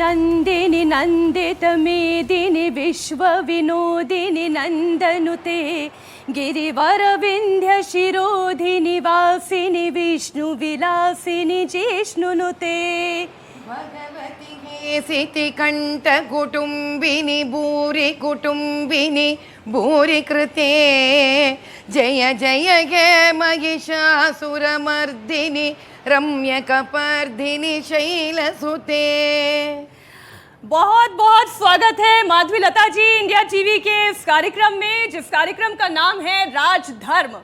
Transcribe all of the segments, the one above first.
नन्दिनि नन्दितमेदिनि विश्वविनोदिनि नन्दनुते गिरिवरविन्ध्यशिरोधिनि वासिनि विष्णुविलासिनि जिष्णुनुते भगवति हेसिति कंठ कुटुंबिनि भूरि कुटुंबिनि भूरि कृते जय जय हे महिषासुरमर्दिनि रम्यकपर्दिनि शैलसुते। बहुत बहुत स्वागत है माधवी लता जी इंडिया टीवी के इस कार्यक्रम में, जिस कार्यक्रम का नाम है राजधर्म।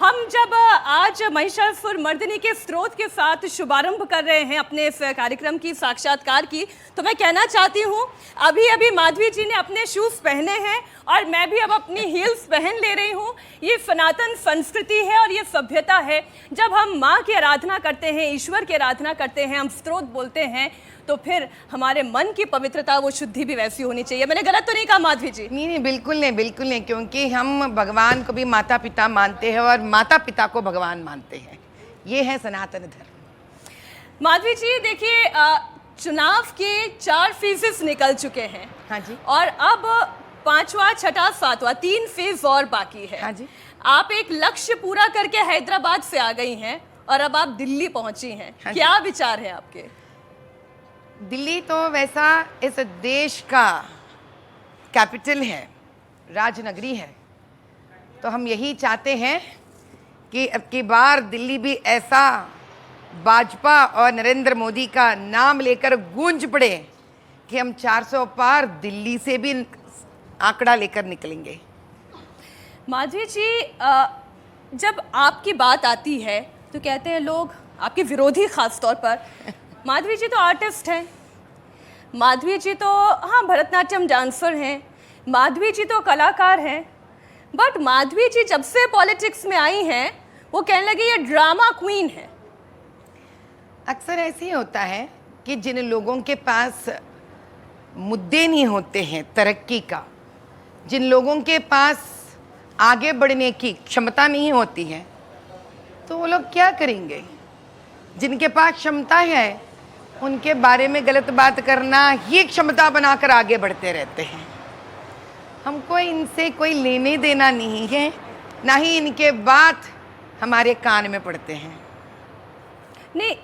हम जब आज महिषासुर मर्दिनी के स्रोत के साथ शुभारंभ कर रहे हैं अपने इस कार्यक्रम की साक्षात्कार की, तो मैं कहना चाहती हूँ अभी अभी माधवी जी ने अपने शूज़ पहने हैं और मैं भी अब अपनी हील्स पहन ले रही हूँ। ये सनातन संस्कृति है और ये सभ्यता है। जब हम माँ की आराधना करते हैं, ईश्वर की आराधना करते हैं, हम स्रोत बोलते हैं, तो फिर हमारे मन की पवित्रता, वो शुद्धि भी वैसी होनी चाहिए। मैंने गलत तो नहीं कहा माधवी जी? नहीं, बिल्कुल नहीं, बिल्कुल नहीं, क्योंकि हम भगवान को भी माता पिता मानते हैं और माता पिता को भगवान मानते हैं। ये है सनातन धर्म। माधवी जी देखिए, चुनाव के 4 फेजेस निकल चुके हैं। हाँ जी। और अब 5वां, 6वां, 7वां 3 फेज और बाकी है। हाँ जी। आप एक लक्ष्य पूरा करके हैदराबाद से आ गई हैं और अब आप दिल्ली पहुंची हैं। हाँ, क्या विचार है आपके? दिल्ली तो वैसा इस देश का कैपिटल है, राजनगरी है, तो हम यही चाहते हैं कि अब की बार दिल्ली भी ऐसा भाजपा और नरेंद्र मोदी का नाम लेकर गूंज पड़े कि हम 400 पार दिल्ली से भी आंकड़ा लेकर निकलेंगे। माधवी जी, जब आपकी बात आती है तो कहते हैं लोग, आपके विरोधी खास तौर पर, माधवी जी तो आर्टिस्ट हैं, माधवी जी तो हाँ भरतनाट्यम डांसर हैं, माधवी जी तो कलाकार हैं, बट माधवी जी जब से पॉलिटिक्स में आई हैं वो कहने लगी ये ड्रामा क्वीन है। अक्सर ऐसे ही होता है कि जिन लोगों के पास मुद्दे नहीं होते हैं तरक्की का, जिन लोगों के पास आगे बढ़ने की क्षमता नहीं होती है, तो वो लोग क्या करेंगे? जिनके पास क्षमता है उनके बारे में गलत बात करना ही क्षमता बनाकर आगे बढ़ते रहते हैं। हमको इनसे कोई लेने देना नहीं है, ना ही इनके बात हमारे कान में पड़ते हैं। नहीं,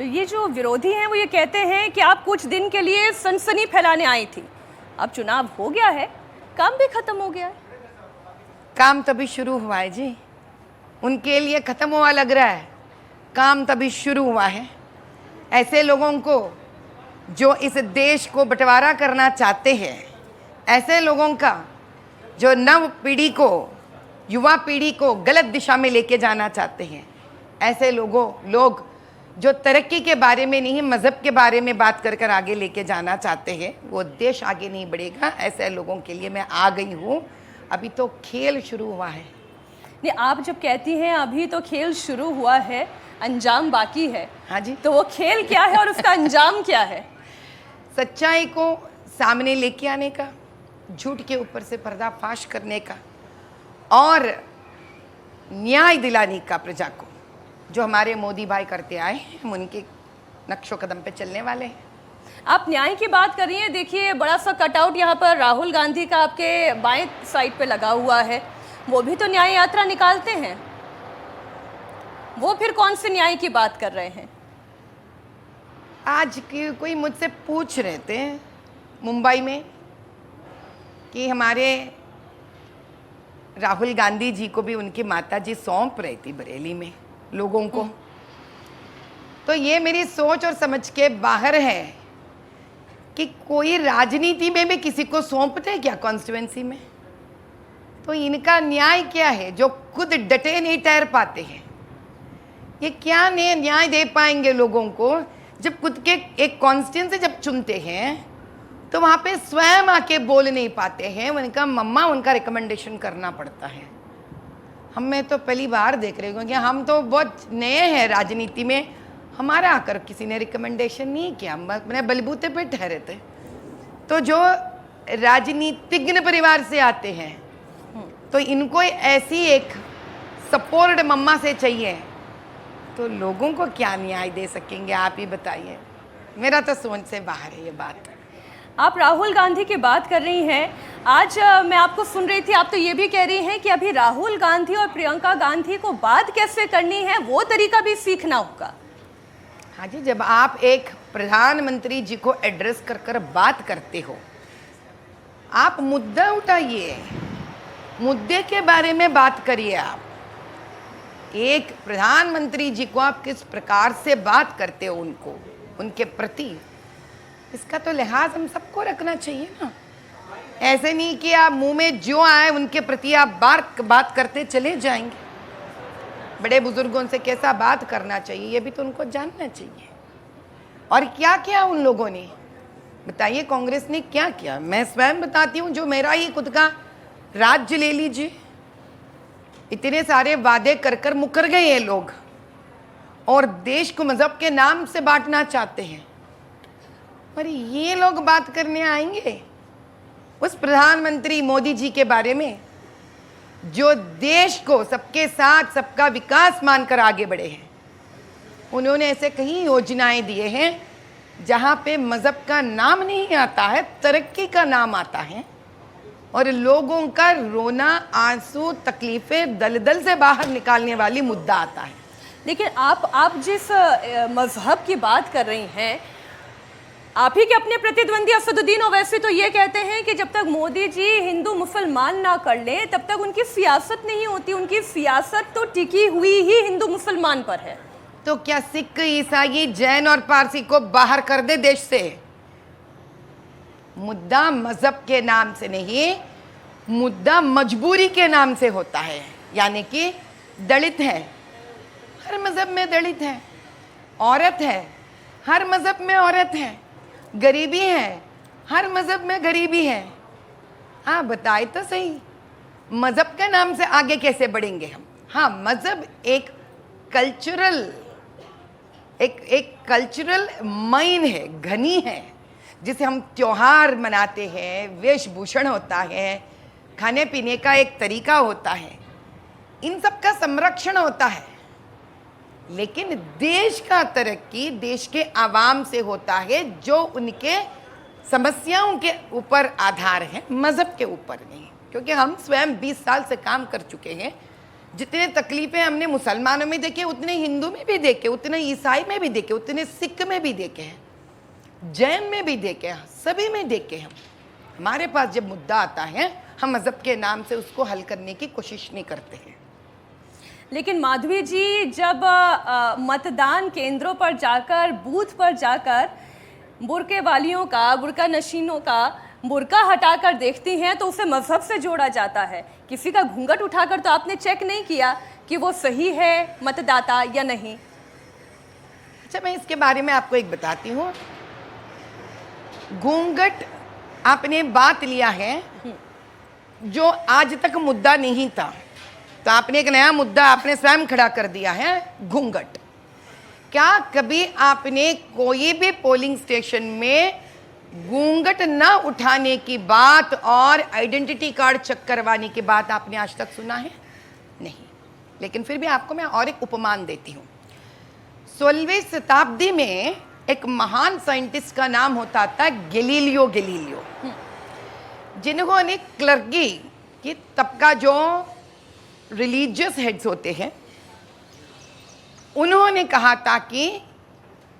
ये जो विरोधी हैं वो ये कहते हैं कि आप कुछ दिन के लिए सनसनी फैलाने आई थी, अब चुनाव हो गया है, काम भी खत्म हो गया है। काम तभी शुरू हुआ है जी, उनके लिए खत्म हुआ लग रहा है, काम तभी शुरू हुआ है। ऐसे लोगों को जो इस देश को बंटवारा करना चाहते हैं, ऐसे लोगों का जो नव पीढ़ी को, युवा पीढ़ी को गलत दिशा में लेके जाना चाहते हैं, ऐसे लोग जो तरक्की के बारे में नहीं मज़हब के बारे में बात कर कर आगे लेके जाना चाहते हैं, वो देश आगे नहीं बढ़ेगा। ऐसे लोगों के लिए मैं आ गई हूँ। अभी तो खेल शुरू हुआ है। नहीं, आप जब कहती हैं अभी तो खेल शुरू हुआ है, अंजाम बाकी है। हाँ जी। तो वो खेल क्या है और उसका अंजाम क्या है? सच्चाई को सामने लेके आने का, झूठ के ऊपर से पर्दाफाश करने का और न्याय दिलाने का प्रजा को, जो हमारे मोदी भाई करते आए हैं, हम उनके नक्शो कदम पे चलने वाले हैं। आप न्याय की बात कर रही हैं, देखिए बड़ा सा कटआउट यहाँ पर राहुल गांधी का आपके बाएं साइड पे लगा हुआ है, वो भी तो न्याय यात्रा निकालते हैं। वो फिर कौन से न्याय की बात कर रहे हैं? आज की कोई मुझसे पूछ रहे थे मुंबई में कि हमारे राहुल गांधी जी को भी उनकी माता जी सौंप रही थी बरेली में लोगों को, तो ये मेरी सोच और समझ के बाहर है कि कोई राजनीति में भी किसी को सौंपते क्या कॉन्स्टिट्यूएंसी में? तो इनका न्याय क्या है जो खुद डटे नहीं ठहर पाते हैं? ये क्या न्याय दे पाएंगे लोगों को जब खुद के एक कॉन्स्टिट्यूएंसी जब चुनते हैं तो वहाँ पे स्वयं आके बोल नहीं पाते हैं, उनका मम्मा उनका रिकमेंडेशन करना पड़ता है। हम मैं तो पहली बार देख रही हूँ, क्योंकि हम तो बहुत नए हैं राजनीति में, हमारा आकर किसी ने रिकमेंडेशन नहीं किया, मैंने बलबूते पे ठहरे थे। तो जो राजनीतिज्ञ परिवार से आते हैं तो इनको ऐसी एक सपोर्ट मम्मा से चाहिए, तो लोगों को क्या न्याय दे सकेंगे? आप ही बताइए। मेरा तो सोच से बाहर है ये बात। आप राहुल गांधी की बात कर रही हैं। आज मैं आपको सुन रही थी, आप तो ये भी कह रही हैं कि अभी राहुल गांधी और प्रियंका गांधी को बात कैसे करनी है वो तरीका भी सीखना होगा। हाँ जी, जब आप एक प्रधानमंत्री जी को एड्रेस कर कर बात करते हो, आप मुद्दा उठाइए, मुद्दे के बारे में बात करिए। आप एक प्रधानमंत्री जी को आप किस प्रकार से बात करते हो उनको, उनके प्रति, इसका तो लिहाज हम सबको रखना चाहिए ना। ऐसे नहीं कि आप मुंह में जो आए उनके प्रति आप बात करते चले जाएंगे। बड़े बुजुर्गों से कैसा बात करना चाहिए ये भी तो उनको जानना चाहिए। और क्या किया उन लोगों ने, बताइए कांग्रेस ने क्या किया। मैं स्वयं बताती हूँ, जो मेरा ही खुद का राज्य ले लीजिए, इतने सारे वादे कर कर मुकर गए ये लोग और देश को मजहब के नाम से बांटना चाहते हैं। और ये लोग बात करने आएंगे उस प्रधानमंत्री मोदी जी के बारे में जो देश को सबके साथ सबका विकास मानकर आगे बढ़े हैं। उन्होंने ऐसे कई योजनाएं दिए हैं जहां पे मजहब का नाम नहीं आता है, तरक्की का नाम आता है और लोगों का रोना, आंसू, तकलीफें दलदल से बाहर निकालने वाली मुद्दा आता है। लेकिन आप जिस मजहब की बात कर रही हैं, आप ही के अपने प्रतिद्वंदी असदुद्दीन ओवैसी तो ये कहते हैं कि जब तक मोदी जी हिंदू मुसलमान ना कर लें तब तक उनकी सियासत नहीं होती। उनकी सियासत तो टिकी हुई ही हिंदू मुसलमान पर है। तो क्या सिख, ईसाई, जैन और पारसी को बाहर कर दे देश से? मुद्दा मजहब के नाम से नहीं, मुद्दा मजबूरी के नाम से होता है। यानी कि दलित है, हर मजहब में दलित है, औरत है, हर मजहब में औरत है, गरीबी है, हर मजहब में गरीबी है। हाँ बताए तो सही, मजहब के नाम से आगे कैसे बढ़ेंगे हम? हाँ, मजहब एक कल्चरल माइन है, घनी है, जिसे हम त्योहार मनाते हैं, वेशभूषण होता है, खाने पीने का एक तरीका होता है, इन सब का संरक्षण होता है। लेकिन देश का तरक्की देश के आवाम से होता है जो उनके समस्याओं के ऊपर आधार है, मजहब के ऊपर नहीं। क्योंकि हम स्वयं 20 साल से काम कर चुके हैं, जितने तकलीफें हमने मुसलमानों में देखे उतने हिंदू में भी देखे, उतने ईसाई में भी देखे, उतने सिख में भी देखे हैं, जैन में भी देखे हैं, सभी में देखे हम। हमारे पास जब मुद्दा आता है हम मजहब के नाम से उसको हल करने की कोशिश नहीं करते हैं। लेकिन माधवी जी, जब मतदान केंद्रों पर जाकर, बूथ पर जाकर बुरके वालियों का, बुरका नशीनों का बुरका हटाकर देखती हैं तो उसे मजहब से जोड़ा जाता है। किसी का घूंघट उठाकर तो आपने चेक नहीं किया कि वो सही है मतदाता या नहीं। अच्छा, मैं इसके बारे में आपको एक बताती हूँ। घूंघट आपने बात लिया है जो आज तक मुद्दा नहीं था, तो आपने एक नया मुद्दा आपने स्वयं खड़ा कर दिया है, घूंघट। क्या कभी आपने कोई भी पोलिंग स्टेशन में घूंघट ना उठाने की बात और आइडेंटिटी कार्ड चेक करवाने की बात आपने आज तक सुना है? नहीं। लेकिन फिर भी आपको मैं और एक उपमान देती हूँ। 16वीं शताब्दी में एक महान साइंटिस्ट का नाम होता था गैलीलियो गैलीलियो, जिन्होंने क्लर्की की तबका जो रिलीजियस हेड्स होते हैं, उन्होंने कहा था कि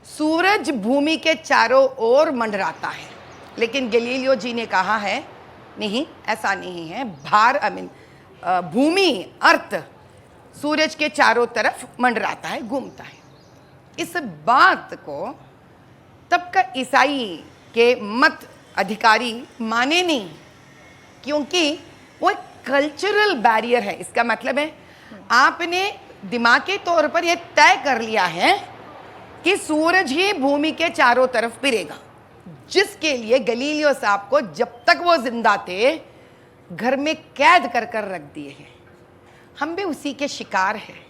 सूरज भूमि के चारों ओर मंडराता है। लेकिन गैलीलियो जी ने कहा है नहीं, ऐसा नहीं है। भूमि, अर्थ सूरज के चारों तरफ मंडराता है, घूमता है। इस बात को तब का ईसाई के मत अधिकारी माने नहीं, क्योंकि वो एक कल्चरल बैरियर है। इसका मतलब है आपने दिमागी तौर पर यह तय कर लिया है कि सूरज ही भूमि के चारों तरफ फिरेगा, जिसके लिए गैलीलियो साहब को जब तक वो जिंदा थे घर में कैद कर कर रख दिए हैं। हम भी उसी के शिकार हैं।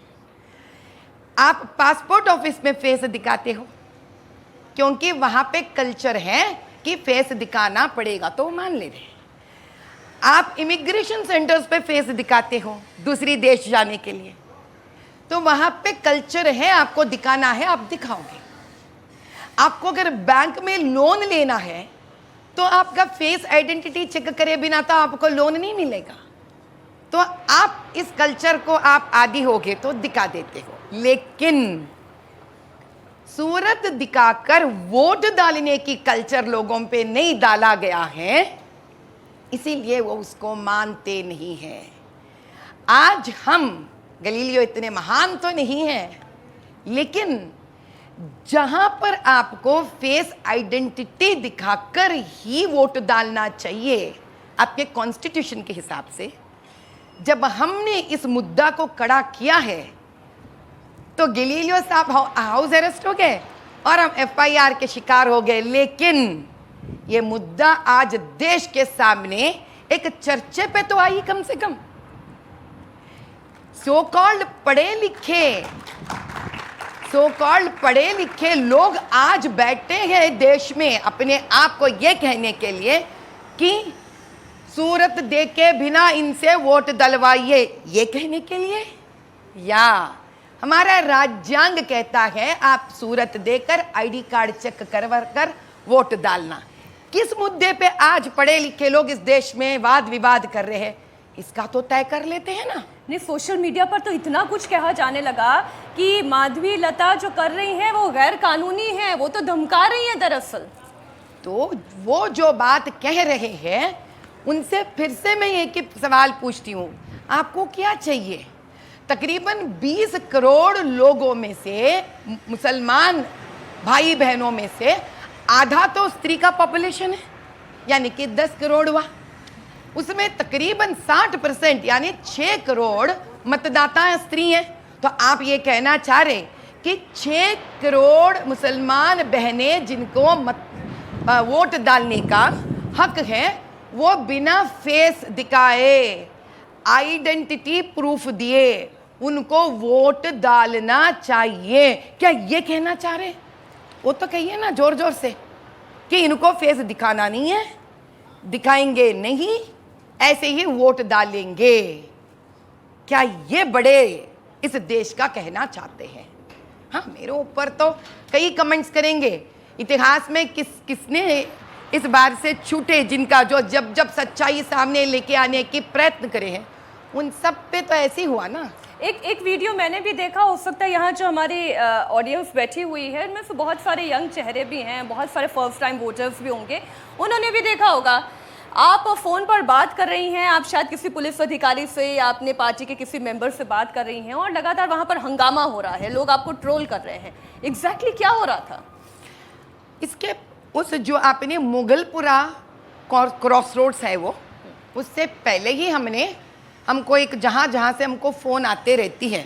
आप पासपोर्ट ऑफिस में फेस दिखाते हो क्योंकि वहां पे कल्चर है कि फेस दिखाना पड़ेगा, तो वो मान ले रहे। आप इमिग्रेशन सेंटर्स पे फेस दिखाते हो दूसरी देश जाने के लिए, तो वहां पे कल्चर है, आपको दिखाना है, आप दिखाओगे। आपको अगर बैंक में लोन लेना है तो आपका फेस आइडेंटिटी चेक करे बिना तो आपको लोन नहीं मिलेगा। तो आप इस कल्चर को आप आदी होगे तो दिखा देते हो, लेकिन सूरत दिखाकर वोट डालने की कल्चर लोगों पे नहीं डाला गया है, इसीलिए वो उसको मानते नहीं हैं। आज हम गलीलियो इतने महान तो नहीं हैं, लेकिन जहां पर आपको फेस आइडेंटिटी दिखाकर ही वोट डालना चाहिए आपके कॉन्स्टिट्यूशन के हिसाब से, जब हमने इस मुद्दा को कड़ा किया है तो गलीलियो साहब हाउस अरेस्ट हो गए और हम एफआईआर के शिकार हो गए। लेकिन ये मुद्दा आज देश के सामने एक चर्चे पे तो आई कम से कम। सो कॉल्ड पढ़े लिखे लोग आज बैठे हैं देश में अपने आप को ये कहने के लिए कि सूरत देके बिना इनसे वोट डलवाइए, ये कहने के लिए। या हमारा राज्यांग कहता है आप सूरत देकर आईडी कार्ड चेक करवा कर वोट डालना। किस मुद्दे पे आज पढ़े लिखे लोग इस देश में वाद विवाद कर रहे हैं, इसका तो तय कर लेते हैं ना। नहीं, सोशल मीडिया पर तो इतना कुछ कहा जाने लगा कि माधवी लता जो कर रही हैं वो गैर कानूनी है, वो तो धमका रही हैं दरअसल। तो वो जो बात कह रहे हैं उनसे फिर से मैं एक ही सवाल पूछती हूँ, आपको क्या चाहिए? तकरीबन 20 करोड़ लोगों में से, मुसलमान भाई बहनों में से आधा तो स्त्री का पॉपुलेशन है, यानी कि 10 करोड़ हुआ। उसमें तकरीबन 60% यानी 6 करोड़ मतदाता स्त्री हैं। तो आप ये कहना चाह रहे कि 6 करोड़ मुसलमान बहनें जिनको वोट डालने का हक है, वो बिना फेस दिखाए, आइडेंटिटी प्रूफ दिए उनको वोट डालना चाहिए, क्या ये कहना चाह रहे? वो तो कहिए ना जोर जोर से कि इनको फेस दिखाना नहीं है, दिखाएंगे नहीं, ऐसे ही वोट डालेंगे। क्या ये बड़े इस देश का कहना चाहते हैं? हाँ, मेरे ऊपर तो कई कमेंट्स करेंगे, इतिहास में किसने इस बार से छूटे, जिनका जो जब जब सच्चाई सामने लेके आने की प्रयत्न करे हैं, उन सब पे तो ऐसे ही हुआ ना। एक वीडियो मैंने भी देखा, हो सकता है यहाँ जो हमारी ऑडियंस बैठी हुई है इनमें से बहुत सारे यंग चेहरे भी हैं, बहुत सारे फर्स्ट टाइम वोटर्स भी होंगे, उन्होंने भी देखा होगा आप फ़ोन पर बात कर रही हैं, आप शायद किसी पुलिस अधिकारी से या अपने पार्टी के किसी मेंबर से बात कर रही हैं और लगातार वहाँ पर हंगामा हो रहा है, लोग आपको ट्रोल कर रहे हैं। एग्जैक्टली क्या हो रहा था? इसके उस जो आपने मुगलपुरा क्रॉस रोड्स है वो, उससे पहले ही हमको एक जहाँ से हमको फ़ोन आते रहती है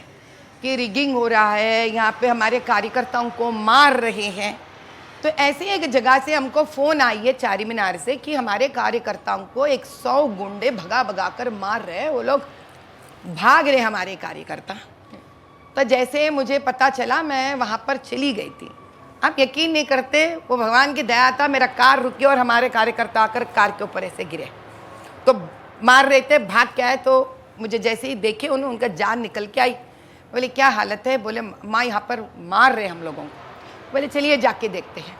कि रिगिंग हो रहा है, यहाँ पे हमारे कार्यकर्ताओं को मार रहे हैं, तो ऐसी एक जगह से हमको फ़ोन आई है चारी मीनार से कि हमारे कार्यकर्ताओं को 100 गुंडे भगा कर मार रहे हैं, वो लोग भाग रहे हमारे कार्यकर्ता। तो जैसे मुझे पता चला मैं वहाँ पर चली गई थी। आप यकीन नहीं करते, वो भगवान की दया था, मेरा कार रुकी और हमारे कार्यकर्ता आकर कार के ऊपर ऐसे गिरे, तो मार रहे थे, भाग के आए, तो मुझे जैसे ही देखे उनका जान निकल के आई। बोले क्या हालत है? बोले माँ यहाँ पर मार रहे हम लोगों को। बोले चलिए जाके देखते हैं।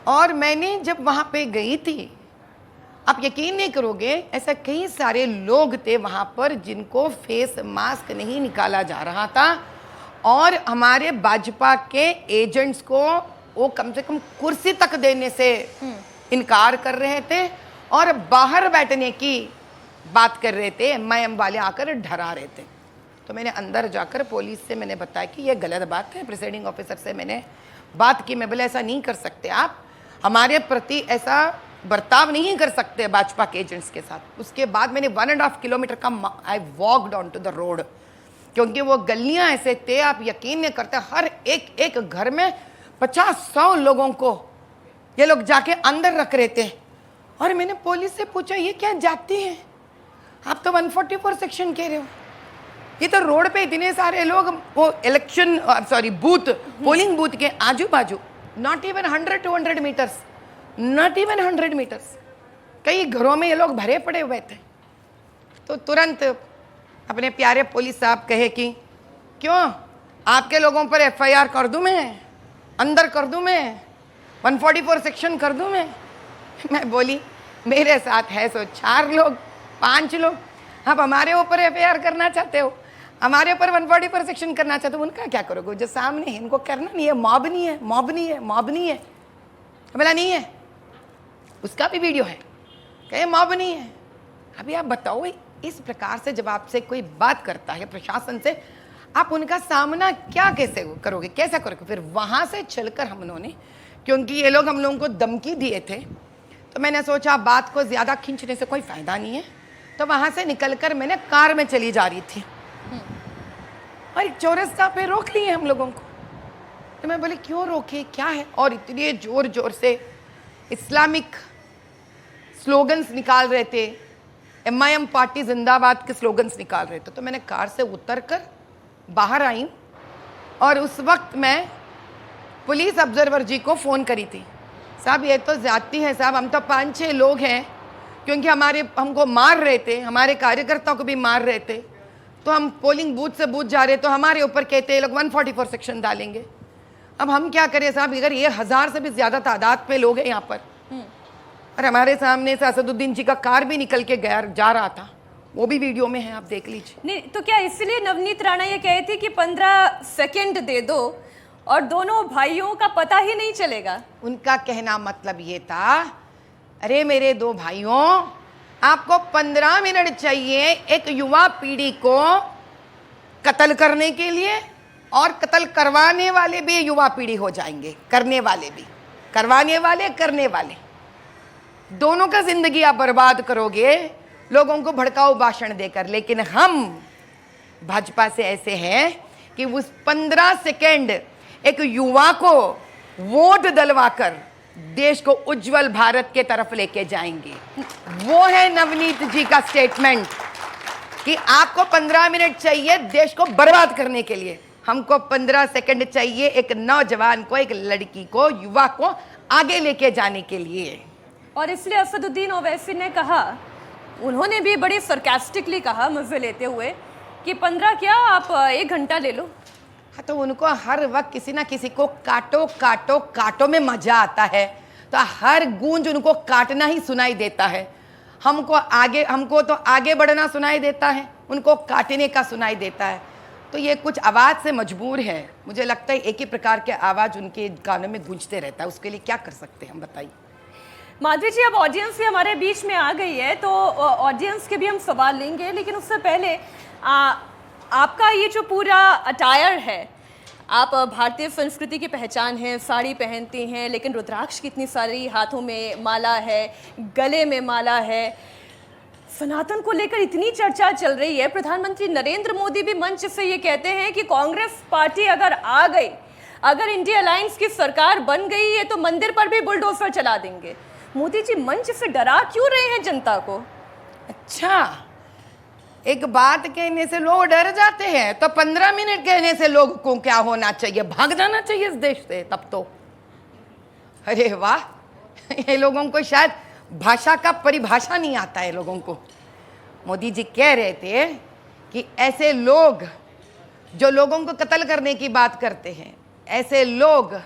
और मैंने जब वहाँ पे गई थी, आप यकीन नहीं करोगे, ऐसा कई सारे लोग थे वहाँ पर जिनको फेस मास्क नहीं निकाला जा रहा था और हमारे भाजपा के एजेंट्स को वो कम से कम कुर्सी तक देने से इनकार कर रहे थे और बाहर बैठने की बात कर रहे थे। एमआईएम वाले आकर डरा रहे थे। तो मैंने अंदर जाकर पुलिस से मैंने बताया कि ये गलत बात है। प्रिसाइडिंग ऑफिसर से मैंने बात की, मैं बोले ऐसा नहीं कर सकते, आप हमारे प्रति ऐसा बर्ताव नहीं कर सकते भाजपा के एजेंट्स के साथ। उसके बाद मैंने 1.5 किलोमीटर का I walked on to the road, क्योंकि वो गलियां ऐसे थे आप यकीन नहीं करते, हर एक घर में 50-100 लोगों को ये लोग जाके अंदर रख रहे थे। और मैंने पुलिस से पूछा ये क्या जाती है, आप तो 144 सेक्शन कह रहे हो, ये तो रोड पे इतने सारे लोग वो इलेक्शन बूथ, पोलिंग बूथ के आजू बाजू, not even 100-200 metres, not even 100 metres, कई घरों में ये लोग भरे पड़े हुए थे। तो तुरंत अपने प्यारे पुलिस साहब कहे कि क्यों आपके लोगों पर एफआईआर कर दूं मैं, अंदर कर दूं मैं, 144 सेक्शन कर दूं मैं बोली मेरे साथ है सो 4 लोग 5 लोग, आप हमारे ऊपर एफआईआर करना चाहते हो, हमारे ऊपर 144 सेक्शन करना चाहते हो, उनका क्या करोगे? जो सामने है इनको करना नहीं है, मॉब नहीं है, मॉब नहीं है, मॉब नहीं है। बोला नहीं है, उसका भी वीडियो है, कहे मॉब नहीं है। अभी आप बताओ इस प्रकार से जब आपसे कोई बात करता है प्रशासन से, आप उनका सामना क्या कैसे करोगे, कैसा करोगे? फिर वहां से चलकर हम लोगों ने, क्योंकि ये लोग हम लोगों को धमकी दिए थे, तो मैंने सोचा बात को ज़्यादा खींचने से कोई फ़ायदा नहीं है, तो वहाँ से निकलकर मैंने कार में चली जा रही थी और एक चौरस्ता पे रोक लिए हम लोगों को। तो मैं बोले क्यों रोके, क्या है? और इतने ज़ोर ज़ोर से इस्लामिक स्लोगन्स निकाल रहे थे, MIM पार्टी जिंदाबाद के स्लोगन्स निकाल रहे थे। तो मैंने कार से उतरकर बाहर आई और उस वक्त मैं पुलिस ऑब्जर्वर जी को फ़ोन करी थी, साहब ये तो ज़्यादती है साहब, हम तो 5-6 लोग हैं, क्योंकि हमको मार रहे थे, हमारे कार्यकर्ताओं को भी मार रहे थे, तो हम पोलिंग बूथ से बूथ जा रहे, तो हमारे ऊपर कहते हैं लोग 144 सेक्शन डालेंगे। अब हम क्या करें साहब, अगर ये 1000 से भी ज़्यादा तादाद पे लोग हैं यहाँ पर, और हमारे सामने से असदुद्दीन जी का कार भी निकल के जा रहा था, वो भी वीडियो में है, आप देख लीजिए। नहीं तो क्या इसलिए नवनीत राणा ये कहे थे कि 15 सेकंड दे दो और दोनों भाइयों का पता ही नहीं चलेगा? उनका कहना मतलब ये था, अरे मेरे 2 भाइयों, आपको 15 मिनट चाहिए एक युवा पीढ़ी को कत्ल करने के लिए, और कत्ल करवाने वाले भी युवा पीढ़ी हो जाएंगे, करने वाले भी, करवाने वाले करने वाले, दोनों का जिंदगी आप बर्बाद करोगे लोगों को भड़काऊ भाषण देकर। लेकिन हम भाजपा से ऐसे हैं कि उस 15 सेकेंड एक युवा को वोट दिलवाकर देश को उज्जवल भारत के तरफ लेके जाएंगे। वो है नवनीत जी का स्टेटमेंट कि आपको 15 मिनट चाहिए देश को बर्बाद करने के लिए, हमको 15 सेकंड चाहिए एक नौजवान को, एक लड़की को, युवा को आगे लेके जाने के लिए। और इसलिए असदुद्दीन ओवैसी ने कहा, उन्होंने भी बड़ी सरकास्टिकली कहा, मजे लेते हुए, कि 15 क्या आप 1 घंटा ले लो। हाँ, तो उनको हर वक्त किसी ना किसी को काटो काटो काटो में मजा आता है, तो हर गूंज उनको काटना ही सुनाई देता है। हमको तो आगे बढ़ना सुनाई देता है, उनको काटने का सुनाई देता है। तो ये कुछ आवाज़ से मजबूर है, मुझे लगता है एक ही प्रकार के आवाज़ उनके कानों में गूंजते रहता है। उसके लिए क्या कर सकते हैं हम, बताइए। माधवी जी, अब ऑडियंस भी हमारे बीच में आ गई है, तो ऑडियंस के भी हम सवाल लेंगे, लेकिन उससे पहले आपका ये जो पूरा अटायर है, आप भारतीय संस्कृति की पहचान है, साड़ी पहनती हैं, लेकिन रुद्राक्ष की इतनी सारी, हाथों में माला है, गले में माला है, सनातन को लेकर इतनी चर्चा चल रही है। प्रधानमंत्री नरेंद्र मोदी भी मंच से ये कहते हैं कि कांग्रेस पार्टी अगर आ गई, अगर इंडिया अलायंस की सरकार बन गई है, तो मंदिर पर भी बुलडोजर चला देंगे। मोदी जी मंच से डरा क्यों रहे हैं जनता को? अच्छा, एक बात कहने से लोग डर जाते हैं, तो 15 मिनट कहने से लोग को क्या होना चाहिए, भाग जाना चाहिए इस देश से तब तो। अरे वाह, ये लोगों को शायद भाषा का परिभाषा नहीं आता है लोगों को। मोदी जी कह रहे थे कि ऐसे लोग जो लोगों को कत्ल करने की बात करते हैं, ऐसे लोग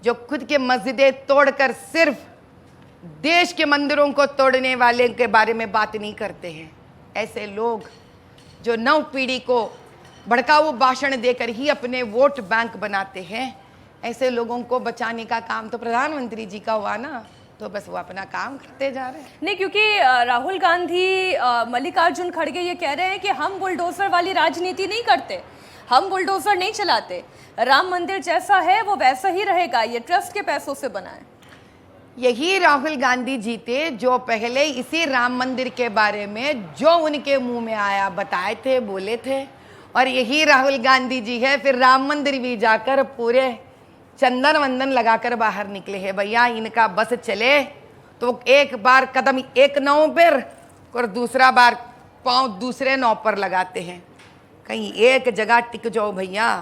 जो खुद के मस्जिदें तोड़कर सिर्फ देश के मंदिरों को तोड़ने वाले के बारे में बात नहीं करते हैं, ऐसे लोग जो नव पीढ़ी को भड़काऊ भाषण देकर ही अपने वोट बैंक बनाते हैं, ऐसे लोगों को बचाने का काम तो प्रधानमंत्री जी का हुआ ना, तो बस वो अपना काम करते जा रहे हैं। नहीं, क्योंकि राहुल गांधी, मल्लिकार्जुन खड़गे ये कह रहे हैं कि हम बुलडोजर वाली राजनीति नहीं करते, हम बुलडोजर नहीं चलाते, राम मंदिर जैसा है वो वैसा ही रहेगा, ये ट्रस्ट के पैसों से बना है। यही राहुल गांधी जी थे जो पहले इसी राम मंदिर के बारे में जो उनके मुंह में आया बताए थे, बोले थे, और यही राहुल गांधी जी है फिर राम मंदिर भी जाकर पूरे चंदन वंदन लगाकर बाहर निकले हैं। भैया इनका बस चले तो एक बार कदम एक नाव पर और दूसरा बार पांव दूसरे नाव पर लगाते हैं। कहीं एक जगह टिक जाओ भैया,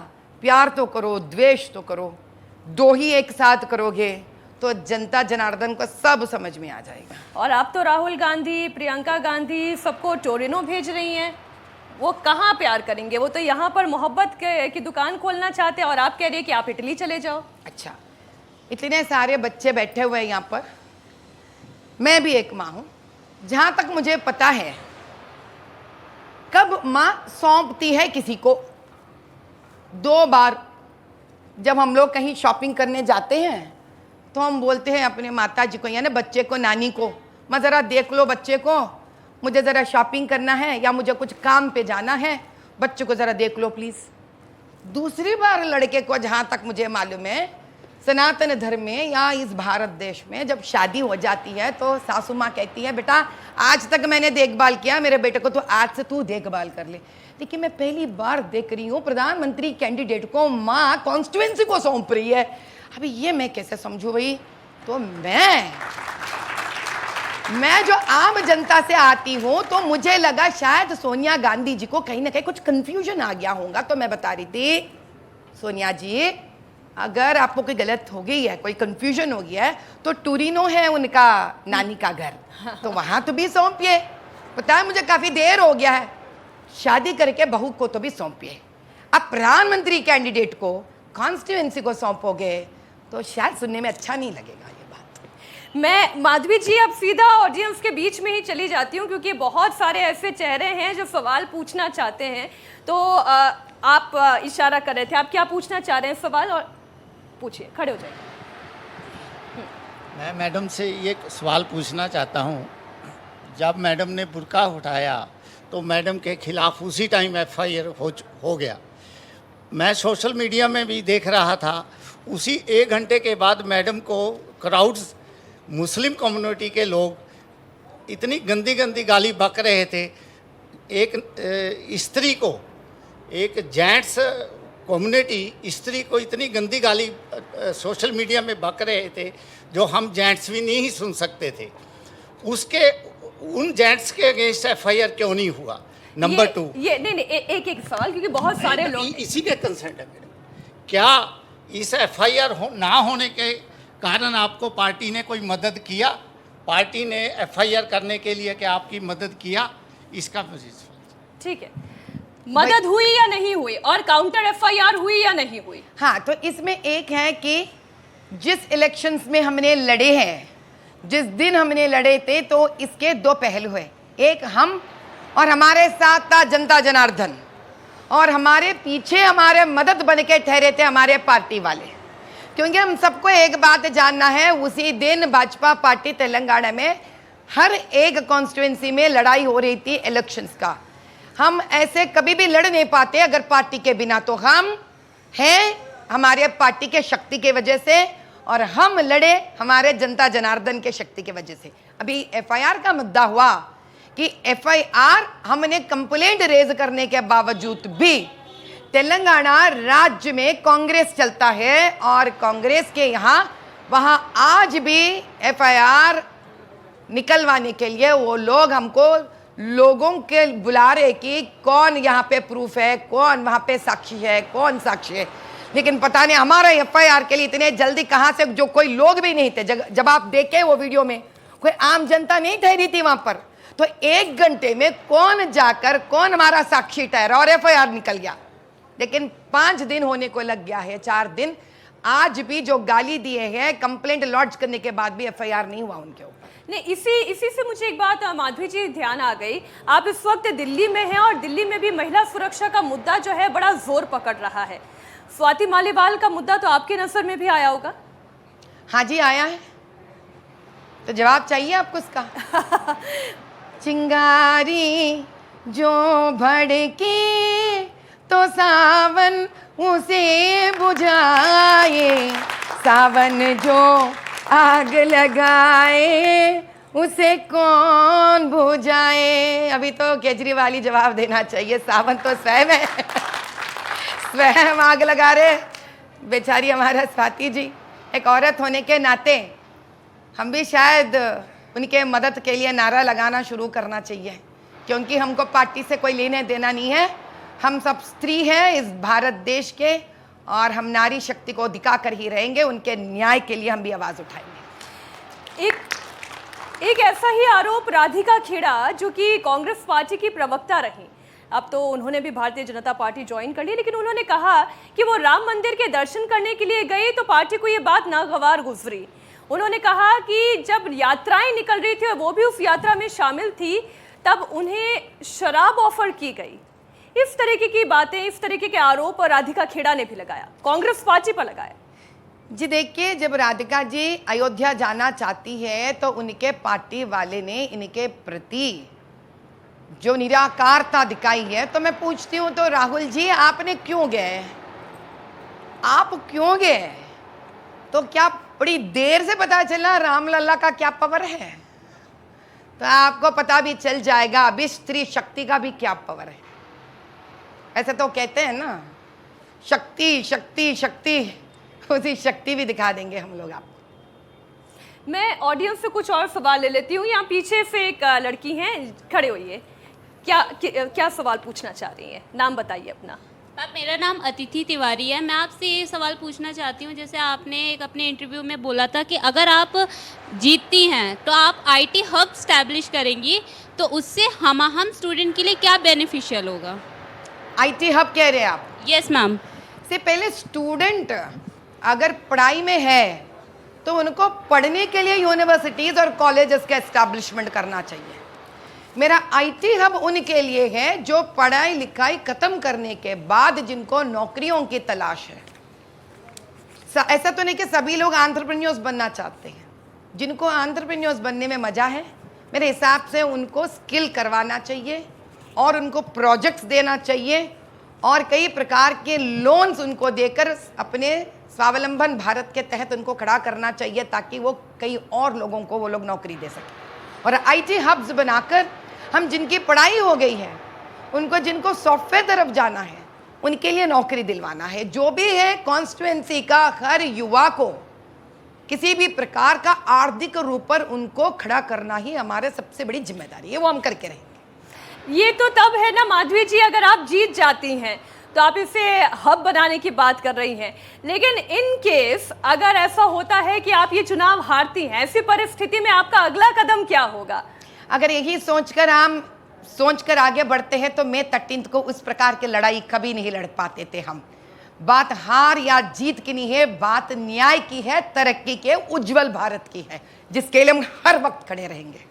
प्यार तो करो, द्वेष तो करो, दो ही एक साथ करोगे तो जनता जनार्दन को सब समझ में आ जाएगा। और आप तो राहुल गांधी, प्रियंका गांधी सबको टोरिनो भेज रही हैं, वो कहाँ प्यार करेंगे? वो तो यहाँ पर मोहब्बत की दुकान खोलना चाहते हैं और आप कह रहे हैं कि आप इटली चले जाओ। अच्छा, इतने सारे बच्चे बैठे हुए हैं यहाँ पर, मैं भी एक माँ हूँ। जहाँ तक मुझे पता है, कब माँ सौंपती है किसी को? 2 बार जब हम लोग कहीं शॉपिंग करने जाते हैं तो हम बोलते हैं अपने माता जी को, यानी बच्चे को, नानी को, मैं ज़रा देख लो बच्चे को, मुझे ज़रा शॉपिंग करना है या मुझे कुछ काम पे जाना है, बच्चे को ज़रा देख लो प्लीज़। दूसरी बार लड़के को, जहाँ तक मुझे मालूम है, सनातन धर्म में या इस भारत देश में जब शादी हो जाती है तो सासू माँ कहती है, बेटा आज तक मैंने देखभाल किया, मेरे बेटे को तो आज से तू देखभाल कर ले। लेकिन मैं पहली बार देख रही हूँ प्रधानमंत्री कैंडिडेट को माँ कॉन्स्टिट्यूएंसी को सौंप रही है। अभी ये मैं कैसे समझूं भाई? तो मैं जो आम जनता से आती हूँ तो मुझे लगा शायद सोनिया गांधी जी को कहीं ना कहीं कुछ कंफ्यूजन आ गया होगा, तो मैं बता रही थी, सोनिया जी अगर आपको कोई गलत हो गई है, कोई कंफ्यूजन हो गया है, तो टूरिनो है उनका नानी का घर, तो वहां तो भी सौंपिए। पता है मुझे काफी देर हो गया है, शादी करके बहू को तो भी सौंपिए। अब प्रधानमंत्री कैंडिडेट को कॉन्स्टिट्यूएंसी को सौंपोगे तो शायद सुनने में अच्छा नहीं लगेगा ये बात। मैं माधवी जी अब सीधा ऑडियंस के बीच में ही चली जाती हूँ, क्योंकि बहुत सारे ऐसे चेहरे हैं जो सवाल पूछना चाहते हैं। तो आप इशारा कर रहे थे, आप क्या पूछना चाह रहे हैं सवाल? और पूछिए, खड़े हो जाइए। मैं मैडम से ये सवाल पूछना चाहता हूँ, जब मैडम ने बुर्का उठाया तो मैडम के खिलाफ उसी टाइम एफआईआर हो गया। मैं सोशल मीडिया में भी देख रहा था, उसी 1 घंटे के बाद मैडम को क्राउड्स, मुस्लिम कम्युनिटी के लोग इतनी गंदी गंदी गाली बक रहे थे। एक स्त्री को, एक जेंट्स कम्युनिटी स्त्री को इतनी गंदी गाली सोशल मीडिया में बक रहे थे जो हम जेंट्स भी नहीं सुन सकते थे। उसके उन जेंट्स के अगेंस्ट एफआईआर क्यों नहीं हुआ? नंबर 2, ये नहीं एक सवाल, क्योंकि बहुत सारे लोग इसी के कंसर्न है मैडम, क्या इस एफआईआर ना होने के कारण आपको पार्टी ने कोई मदद किया? पार्टी ने एफआईआर करने के लिए क्या आपकी मदद किया? इसका मुझे ठीक है, मदद हुई या नहीं हुई, और काउंटर एफआईआर हुई या नहीं हुई? हाँ, तो इसमें एक है कि जिस इलेक्शंस में हमने लड़े हैं, जिस दिन हमने लड़े थे, तो इसके 2 पहलू है। एक हम, और हमारे साथ था जनता जनार्दन, और हमारे पीछे हमारे मदद बन के ठहरे थे हमारे पार्टी वाले। क्योंकि हम सबको एक बात जानना है, उसी दिन भाजपा पार्टी तेलंगाना में हर एक कॉन्स्टिट्यूएंसी में लड़ाई हो रही थी इलेक्शंस का। हम ऐसे कभी भी लड़ नहीं पाते अगर पार्टी के बिना, तो हम हैं हमारे पार्टी के शक्ति की वजह से, और हम लड़े हमारे जनता जनार्दन के शक्ति की वजह से। अभी एफआईआर का मुद्दा हुआ कि एफआईआर हमने कंप्लेंट रेज करने के बावजूद भी तेलंगाना राज्य में कांग्रेस चलता है, और कांग्रेस के यहाँ वहाँ आज भी एफआईआर निकलवाने के लिए वो लोग हमको लोगों के बुला रहे कि कौन यहाँ पे प्रूफ है, कौन वहाँ पे साक्षी है, कौन साक्षी है। लेकिन पता नहीं हमारा एफआईआर के लिए इतने जल्दी कहाँ से, जो कोई लोग भी नहीं थे। जब आप देखे वो वीडियो में कोई आम जनता नहीं ठहरी थी वहाँ पर, तो 1 घंटे में कौन जाकर कौन हमारा साक्षी ठहरा और एफआईआर निकल गया। लेकिन 5 दिन होने को लग गया है, 4 दिन, आज भी जो गाली दिए हैं, कंप्लेंट लॉन्च करने के बाद भी एफआईआर नहीं हुआ उनके ऊपर। नहीं, इसी से मुझे एक बात माधवी जी ध्यान आ गई। आप इस वक्त दिल्ली में हैं, और दिल्ली में भी महिला सुरक्षा का मुद्दा जो है बड़ा जोर पकड़ रहा है। स्वाति मालीवाल का मुद्दा तो आपकी नजर में भी आया होगा? हाँ जी, आया है। तो जवाब चाहिए आपको इसका? चिंगारी जो भड़के तो सावन उसे बुझाए, सावन जो आग लगाए उसे कौन बुझाए। अभी तो केजरीवाल ही जवाब देना चाहिए, सावन तो स्वयं है, स्वयं आग लगा रहे। बेचारी हमारा स्वाति जी, एक औरत होने के नाते हम भी शायद उनके मदद के लिए नारा लगाना शुरू करना चाहिए, क्योंकि हमको पार्टी से कोई लेने देना नहीं है। हम सब स्त्री हैं इस भारत देश के, और हम नारी शक्ति को दिखाकर ही रहेंगे। उनके न्याय के लिए हम भी आवाज़ उठाएंगे। एक ऐसा ही आरोप राधिका खेड़ा, जो कि कांग्रेस पार्टी की प्रवक्ता रही, अब तो उन्होंने भी भारतीय जनता पार्टी ज्वाइन कर ली, लेकिन उन्होंने कहा कि वो राम मंदिर के दर्शन करने के लिए गई तो पार्टी को ये बात नागवार गुजरी। उन्होंने कहा कि जब यात्राएं निकल रही थी और वो भी उस यात्रा में शामिल थी, तब उन्हें शराब ऑफर की गई। इस तरीके की बातें, इस तरीके के आरोप और राधिका खेड़ा ने भी लगाया, कांग्रेस पार्टी पर लगाया। जी देखिए, जब राधिका जी अयोध्या जाना चाहती है तो उनके पार्टी वाले ने इनके प्रति जो निराकारता दिखाई है, तो मैं पूछती हूँ तो राहुल जी आपने क्यों गए? आप क्यों गए? तो क्या बड़ी देर से पता चला रामलला का क्या पावर है? तो आपको पता भी चल जाएगा अभी स्त्री शक्ति का भी क्या पावर है। ऐसे तो कहते हैं ना, शक्ति शक्ति शक्ति, उसी शक्ति भी दिखा देंगे हम लोग आपको। मैं ऑडियंस से कुछ और सवाल ले लेती हूँ। यहाँ पीछे से एक लड़की हैं, खड़े होइए। क्या सवाल पूछना चाह रही हैं? नाम बताइए अपना। मेरा नाम अतिथि तिवारी है। मैं आपसे ये सवाल पूछना चाहती हूँ, जैसे आपने एक अपने इंटरव्यू में बोला था कि अगर आप जीतती हैं तो आप आईटी हब स्टैब्लिश करेंगी, तो उससे हम स्टूडेंट के लिए क्या बेनिफिशियल होगा? आईटी हब कह रहे हैं आप? Yes ma'am. से पहले स्टूडेंट अगर पढ़ाई में है तो उनको पढ़ने के लिए यूनिवर्सिटीज और कॉलेजेस का एस्टैब्लिशमेंट करना चाहिए। मेरा आईटी हब उनके लिए है जो पढ़ाई लिखाई खत्म करने के बाद जिनको नौकरियों की तलाश है। ऐसा तो नहीं कि सभी लोग एंटरप्रेन्योर्स बनना चाहते हैं। जिनको एंटरप्रेन्योर्स बनने में मजा है, मेरे हिसाब से उनको स्किल करवाना चाहिए और उनको प्रोजेक्ट्स देना चाहिए और कई प्रकार के लोन्स उनको देकर अपने स्वावलंबन भारत के तहत उनको खड़ा करना चाहिए, ताकि वो कई और लोगों को वो लोग नौकरी दे सकें। और आईटी हब्स बनाकर हम जिनकी पढ़ाई हो गई है उनको, जिनको सॉफ्टवेयर तरफ जाना है, उनके लिए नौकरी दिलवाना है। जो भी है कॉन्स्टिट्यूएंसी का हर युवा को किसी भी प्रकार का आर्थिक रूप पर उनको खड़ा करना ही हमारे सबसे बड़ी जिम्मेदारी है, वो हम करके रहेंगे। ये तो तब है ना माधवी जी, अगर आप जीत जाती हैं तो आप इसे हब बनाने की बात कर रही हैं, लेकिन इन केस अगर ऐसा होता है कि आप ये चुनाव हारती हैं, ऐसी परिस्थिति में आपका अगला कदम क्या होगा? अगर यही सोचकर आगे बढ़ते हैं तो मई 13 को उस प्रकार की लड़ाई कभी नहीं लड़ पाते थे हम। बात हार या जीत की नहीं है, बात न्याय की है, तरक्की के, उज्जवल भारत की है, जिसके लिए हम हर वक्त खड़े रहेंगे।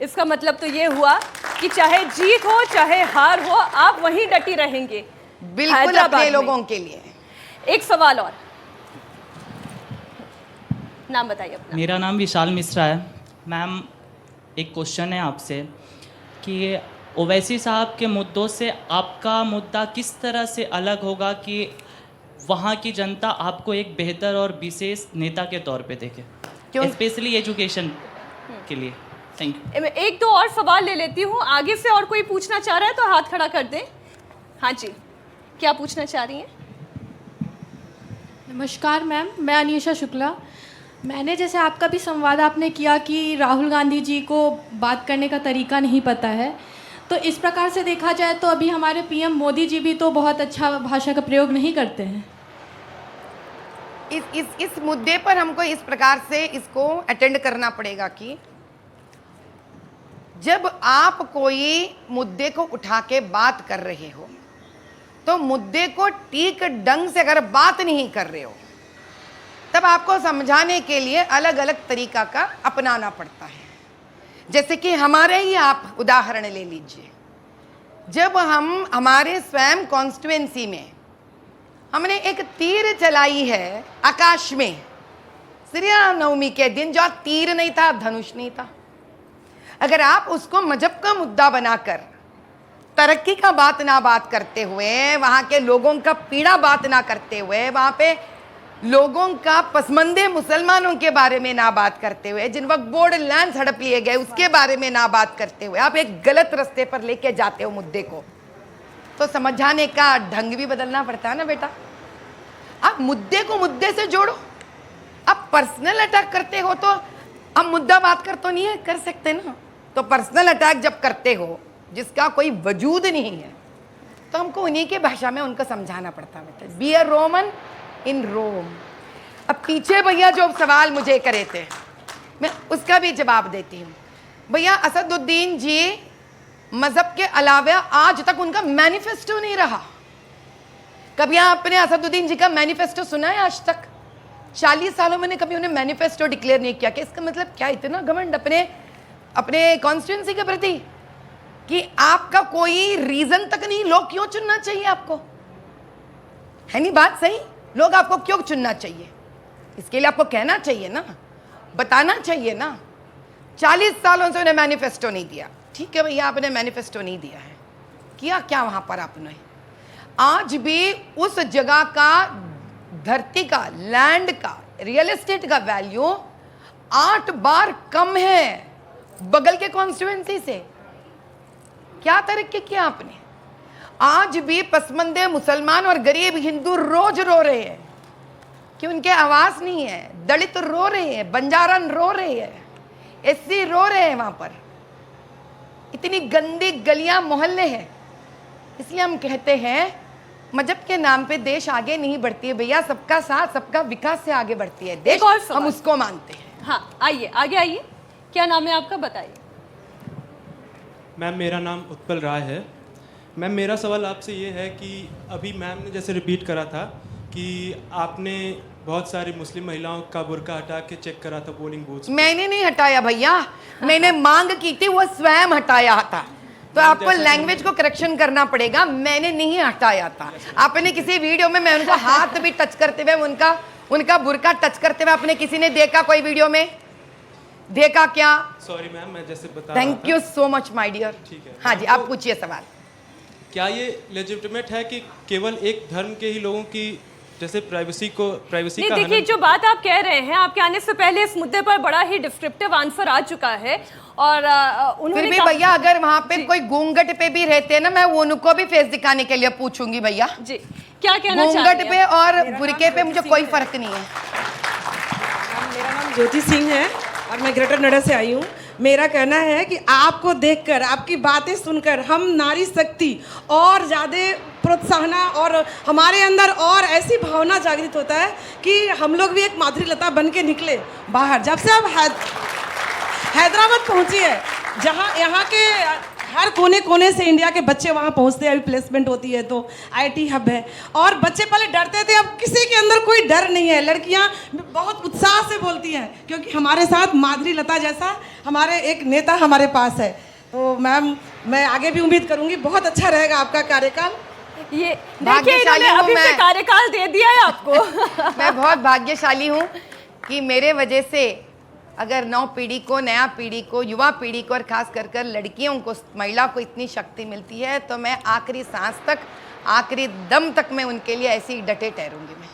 इसका मतलब तो ये हुआ कि चाहे जीत हो चाहे हार हो, आप वहीं डटी रहेंगे, बिल्कुल अपने लोगों के लिए। एक सवाल और, नाम बताइए अपना। मेरा नाम विशाल मिश्रा है। मैम, एक क्वेश्चन है आपसे कि ओवैसी साहब के मुद्दों से आपका मुद्दा किस तरह से अलग होगा कि वहाँ की जनता आपको एक बेहतर और विशेष नेता के तौर पे देखे, स्पेशली एजुकेशन के लिए? Thank you. एक दो और सवाल ले लेती हूँ, आगे से और कोई पूछना चाह रहा है तो हाथ खड़ा कर दें। हाँ जी, क्या पूछना चाह रही हैं? नमस्कार मैम, मैं अनीशा शुक्ला। मैंने जैसे आपका भी संवाद आपने किया कि राहुल गांधी जी को बात करने का तरीका नहीं पता है, तो इस प्रकार से देखा जाए तो अभी हमारे पीएम मोदी जी भी तो बहुत अच्छा भाषा का प्रयोग नहीं करते हैं। इस मुद्दे पर हमको इस प्रकार से इसको अटेंड करना पड़ेगा कि जब आप कोई मुद्दे को उठा के बात कर रहे हो तो मुद्दे को ठीक ढंग से अगर बात नहीं कर रहे हो तब आपको समझाने के लिए अलग अलग तरीका का अपनाना पड़ता है। जैसे कि हमारे ही आप उदाहरण ले लीजिए, जब हम हमारे स्वयं कॉन्स्टिट्यूएंसी में हमने एक तीर चलाई है आकाश में श्री राम नवमी के दिन, जो तीर नहीं था, धनुष नहीं था, अगर आप उसको मजहब का मुद्दा बनाकर तरक्की का बात करते हुए, वहाँ के लोगों का पीड़ा बात ना करते हुए, वहाँ पे लोगों का पसमंदे मुसलमानों के बारे में ना बात करते हुए, जिन वक्त बोर्ड लैंड हड़प लिए गए उसके बारे में ना बात करते हुए आप एक गलत रास्ते पर लेके जाते हो मुद्दे को, तो समझाने का ढंग भी बदलना पड़ता है ना बेटा। आप मुद्दे को मुद्दे से जोड़ो। आप पर्सनल अटैक करते हो तो हम मुद्दा बात कर तो नहीं है कर सकते ना, तो पर्सनल अटैक जब करते हो जिसका कोई वजूद नहीं है तो हमको उन्हीं के भाषा में उनको समझाना पड़ता है बेटा। बी अ रोमन इन रोम। अब पीछे भैया जो सवाल मुझे करे थे मैं उसका भी जवाब देती हूँ। भैया असदुद्दीन जी मजहब के अलावा आज तक उनका मैनिफेस्टो नहीं रहा। कभी आपने असदुद्दीन जी का मैनिफेस्टो सुना है आज तक? 40 सालों में कभी उन्हें मैनिफेस्टो डिक्लेयर नहीं किया। कि इसका मतलब क्या, इतना घमंड अपने कॉन्स्टिट्यूंसी के प्रति कि आपका कोई रीजन तक नहीं। लोग क्यों चुनना चाहिए आपको? है नहीं बात सही? लोग आपको क्यों चुनना चाहिए? इसके लिए आपको कहना चाहिए ना, बताना चाहिए ना। 40 सालों से उन्हें मैनिफेस्टो नहीं दिया। ठीक है भैया, आपने मैनिफेस्टो नहीं दिया है, किया क्या वहां पर आपने? आज भी उस जगह का, धरती का, लैंड का, रियल एस्टेट का वैल्यू 8 बार कम है बगल के कॉन्स्टिट्यूएंसी से। क्या तरक्की किया आपने? आज भी पसमंदे मुसलमान और गरीब हिंदू रोज रो रहे हैं कि उनके आवाज नहीं है। दलित रो रहे हैं, बंजारन रो रहे हैं, एससी रो रहे हैं। वहां पर इतनी गंदी गलियां मोहल्ले हैं। इसलिए हम कहते हैं मजहब के नाम पे देश आगे नहीं बढ़ती है भैया, सबका साथ सबका विकास से आगे बढ़ती है देश। एक और सवाल। हम उसको मानते हैं। हाँ, आइए आगे आइए। क्या नाम है आपका, बताइए। मैम मेरा नाम उत्पल राय है। मैम मेरा सवाल आपसे ये है कि अभी मैम ने जैसे रिपीट करा था कि आपने बहुत सारी मुस्लिम महिलाओं का बुर्का हटा के चेक करा था पोलिंग बूथ। मैंने नहीं हटाया भैया, मैंने मांग की थी, वो स्वयं हटाया था। तो आपको लैंग्वेज को करेक्शन करना पड़ेगा। मैंने नहीं हटाया था। आपने किसी वीडियो में मैं उनको हाथ भी टच करते हुए, उनका बुर्का टच करते हुए आपने किसी ने देखा? कोई वीडियो में देखा क्या? सॉरी मैम, मैं जैसे बता thank you so much my dear. ठीक है। हाँ जी, आप पूछिए सवाल। क्या ये लेजिटिमेट है कि केवल एक धर्म के ही लोगों की जैसे प्राइवेसी नहीं, का देखिए जो बात आप कह रहे हैं, आपके आने से पहले इस मुद्दे पर बड़ा ही डिस्क्रिप्टिव आंसर आ चुका है। और उन्होंने फिर भी भैया अगर वहां पे कोई घूंघट पे भी रहते ना, मैं उनको भी फेस दिखाने के लिए पूछूंगी भैया जी क्या कहना चाहते घूंघट हैं? पे और बुरके पे मुझे कोई फर्क नहीं है। मेरा नाम ज्योति सिंह है और मैं ग्रेटर नोएडा से आई हूँ। मेरा कहना है कि आपको देखकर, आपकी बातें सुनकर हम नारी शक्ति और ज़्यादा प्रोत्साहन और हमारे अंदर और ऐसी भावना जागृत होता है कि हम लोग भी एक माधुरी लता बन के निकले बाहर। जब से आप हैदराबाद पहुँची है, जहाँ यहाँ के हर कोने कोने से इंडिया के बच्चे वहाँ पहुँचते हैं। अभी प्लेसमेंट होती है तो आईटी हब है और बच्चे पहले डरते थे, अब किसी के अंदर कोई डर नहीं है। लड़कियाँ बहुत उत्साह से बोलती हैं क्योंकि हमारे साथ माधुरी लता जैसा हमारे एक नेता हमारे पास है। तो मैम मैं आगे भी उम्मीद करूँगी बहुत अच्छा रहेगा आपका कार्यकाल। ये देखिए, इन्होंने हूँ अभी से मैं। कार्यकाल दे दिया है आपको। मैं बहुत भाग्यशाली हूँ कि मेरे वजह से अगर नौ पीढ़ी को, नया पीढ़ी को, युवा पीढ़ी को और खास कर कर लड़कियों को, महिला को इतनी शक्ति मिलती है, तो मैं आखिरी सांस तक, आखिरी दम तक मैं उनके लिए ऐसी डटे ठहरूंगी। मैं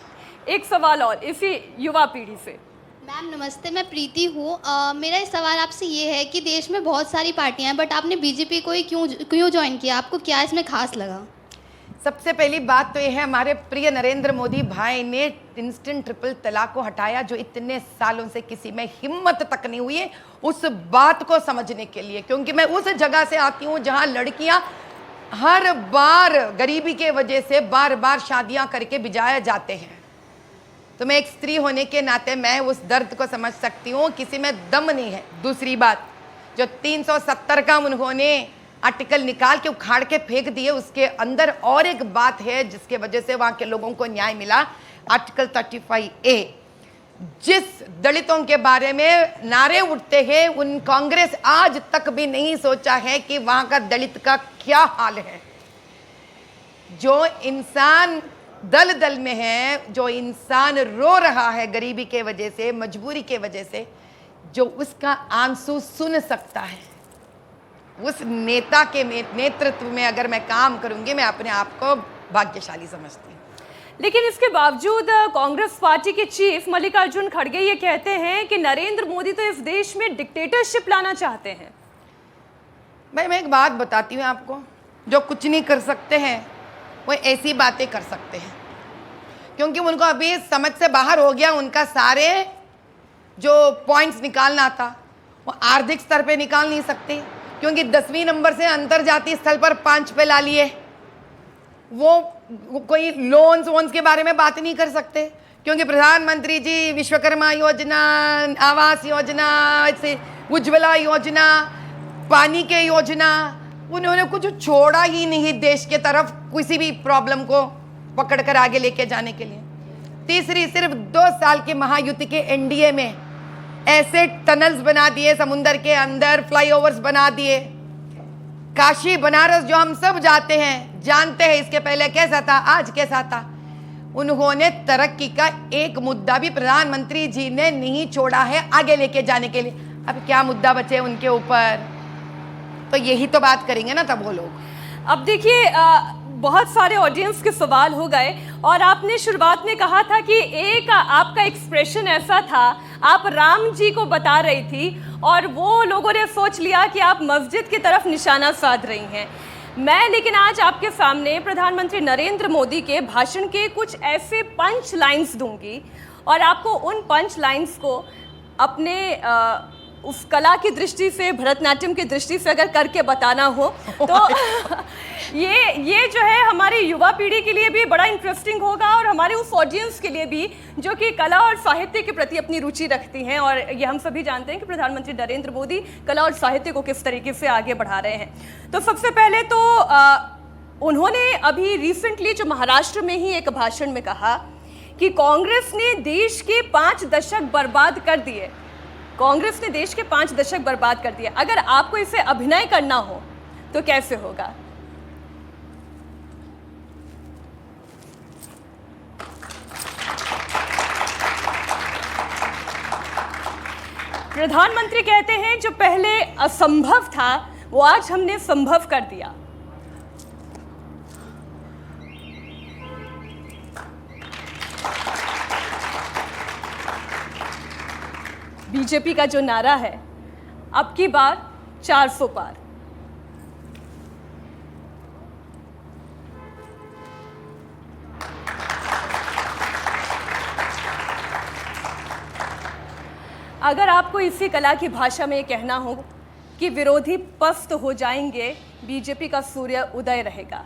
एक सवाल और इसी युवा पीढ़ी से। मैम नमस्ते, मैं प्रीति हूँ। मेरा इस सवाल आपसे ये है कि देश में बहुत सारी पार्टियां हैं बट आपने बीजेपी को ही क्यों ज्वाइन किया? आपको क्या इसमें खास लगा? सबसे पहली बात तो यह है, हमारे प्रिय नरेंद्र मोदी भाई ने इंस्टेंट ट्रिपल तलाक को हटाया, जो इतने सालों से किसी में हिम्मत तक नहीं हुई है उस बात को समझने के लिए। क्योंकि मैं उस जगह से आती हूँ जहाँ लड़कियाँ हर बार गरीबी के वजह से बार बार शादियाँ करके भिजाए जाते हैं। तो मैं एक स्त्री होने के नाते मैं उस दर्द को समझ सकती हूँ। किसी में दम नहीं है। दूसरी बात, जो 370 का उन्होंने आर्टिकल निकाल के उखाड़ के फेंक दिए, उसके अंदर और एक बात है जिसके वजह से वहां के लोगों को न्याय मिला। आर्टिकल 35A, जिस दलितों के बारे में नारे उठते हैं, उन कांग्रेस आज तक भी नहीं सोचा है कि वहां का दलित का क्या हाल है। जो इंसान दल दल में है, जो इंसान रो रहा है गरीबी के वजह से, मजबूरी के वजह से, जो उसका आंसू सुन सकता है, उस नेता के नेतृत्व में अगर मैं काम करूंगी, मैं अपने आप को भाग्यशाली समझती हूँ। लेकिन इसके बावजूद कांग्रेस पार्टी के चीफ मल्लिकार्जुन खड़गे ये कहते हैं कि नरेंद्र मोदी तो इस देश में डिक्टेटरशिप लाना चाहते हैं। भाई मैं एक बात बताती हूँ आपको, जो कुछ नहीं कर सकते हैं वो ऐसी बातें कर सकते हैं, क्योंकि उनको अभी समझ से बाहर हो गया। उनका सारे जो पॉइंट्स निकालना था वो आर्थिक स्तर पे निकाल नहीं सकते, क्योंकि 10वीं नंबर से अंतर्जातीय स्थल पर 5 पे ला लिए। वो कोई लोन्स वोन्स के बारे में बात नहीं कर सकते, क्योंकि प्रधानमंत्री जी विश्वकर्मा योजना, आवास योजना, उज्ज्वला योजना, पानी के योजना, उन्होंने कुछ छोड़ा ही नहीं देश के तरफ किसी भी प्रॉब्लम को पकड़ कर आगे लेके जाने के लिए। तीसरी, सिर्फ 2 साल के महायुति के एनडीए में ऐसे टनल्स बना दिए समुंदर के अंदर, फ्लाईओवर्स बना दिए। काशी बनारस जो हम सब जाते हैं, जानते हैं इसके पहले कैसा था, आज कैसा था। उन्होंने तरक्की का एक मुद्दा भी प्रधानमंत्री जी ने नहीं छोड़ा है आगे लेके जाने के लिए। अब क्या मुद्दा बचे उनके ऊपर, तो यही तो बात करेंगे ना तब वो लोग। अब देखिए, बहुत सारे ऑडियंस के सवाल हो गए और आपने शुरुआत में कहा था कि एक आपका एक्सप्रेशन ऐसा था, आप राम जी को बता रही थी और वो लोगों ने सोच लिया कि आप मस्जिद की तरफ निशाना साध रही हैं। मैं लेकिन आज आपके सामने प्रधानमंत्री नरेंद्र मोदी के भाषण के कुछ ऐसे पंच लाइन्स दूंगी और आपको उन पंच लाइन्स को अपने उस कला की दृष्टि से, भरतनाट्यम की दृष्टि से अगर करके बताना हो तो ये जो है हमारी युवा पीढ़ी के लिए भी बड़ा इंटरेस्टिंग होगा और हमारे उस ऑडियंस के लिए भी जो कि कला और साहित्य के प्रति अपनी रुचि रखती हैं। और ये हम सभी जानते हैं कि प्रधानमंत्री नरेंद्र मोदी कला और साहित्य को किस तरीके से आगे बढ़ा रहे हैं। तो सबसे पहले तो उन्होंने अभी रिसेंटली जो महाराष्ट्र में ही एक भाषण में कहा कि कांग्रेस ने देश के 5 दशक बर्बाद कर दिए। कांग्रेस ने देश के 5 दशक बर्बाद कर दिए। अगर आपको इसे अभिनय करना हो तो कैसे होगा? प्रधानमंत्री कहते हैं जो पहले असंभव था वो आज हमने संभव कर दिया। बीजेपी का जो नारा है, अब की बार 400 पार। अगर आपको इसी कला की भाषा में कहना हो कि विरोधी पस्त हो जाएंगे, बीजेपी का सूर्य उदय रहेगा।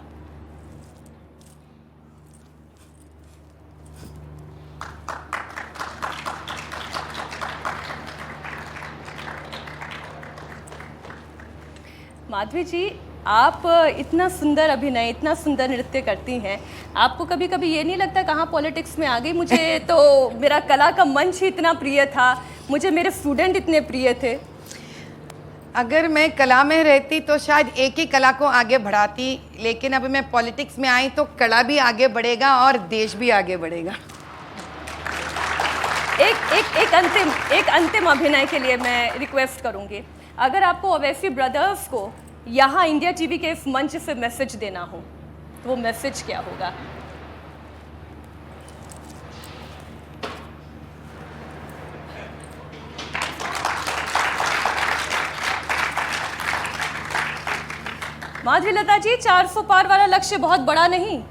माधवी जी, आप इतना सुंदर अभिनय, इतना सुंदर नृत्य करती हैं, आपको कभी कभी ये नहीं लगता कहाँ पॉलिटिक्स में आ गई? मुझे तो मेरा कला का मंच ही इतना प्रिय था, मुझे मेरे स्टूडेंट इतने प्रिय थे। अगर मैं कला में रहती तो शायद एक ही कला को आगे बढ़ाती, लेकिन अब मैं पॉलिटिक्स में आई तो कला भी आगे बढ़ेगा और देश भी आगे बढ़ेगा। एक अंतिम अभिनय के लिए मैं रिक्वेस्ट करूंगी, अगर आपको ओवैसी ब्रदर्स को यहाँ इंडिया टीवी के इस मंच से मैसेज देना हो तो वो मैसेज क्या होगा? माधवीलता जी, 400 पार वाला लक्ष्य बहुत बड़ा नहीं।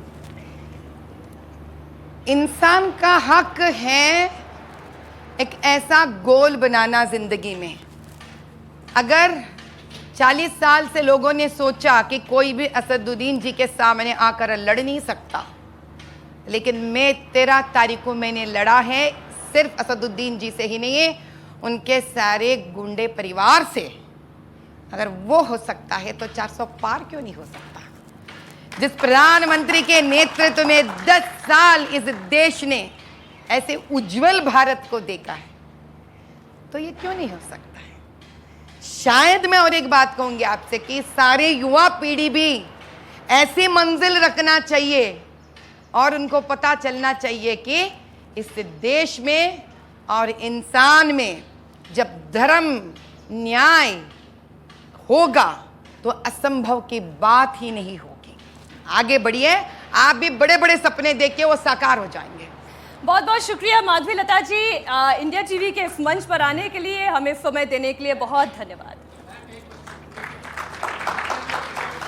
इंसान का हक है एक ऐसा गोल बनाना जिंदगी में। अगर 40 साल से लोगों ने सोचा कि कोई भी असदुद्दीन जी के सामने आकर लड़ नहीं सकता, लेकिन मैं 13 तारीख को मैंने लड़ा है, सिर्फ असदुद्दीन जी से ही नहीं है, उनके सारे गुंडे परिवार से। अगर वो हो सकता है तो 400 पार क्यों नहीं हो सकता? जिस प्रधानमंत्री के नेतृत्व में 10 साल इस देश ने ऐसे उज्जवल भारत को देखा है, तो ये क्यों नहीं हो सकता है? शायद मैं और एक बात कहूंगी आपसे कि सारे युवा पीढ़ी भी ऐसी मंजिल रखना चाहिए और उनको पता चलना चाहिए कि इस देश में और इंसान में जब धर्म न्याय होगा तो असंभव की बात ही नहीं होगी। आगे बढ़िए, आप भी बड़े बड़े सपने देखिए, वो साकार हो जाएंगे। बहुत बहुत शुक्रिया माधवीलता जी, इंडिया टीवी के इस मंच पर आने के लिए, हमें समय देने के लिए बहुत धन्यवाद।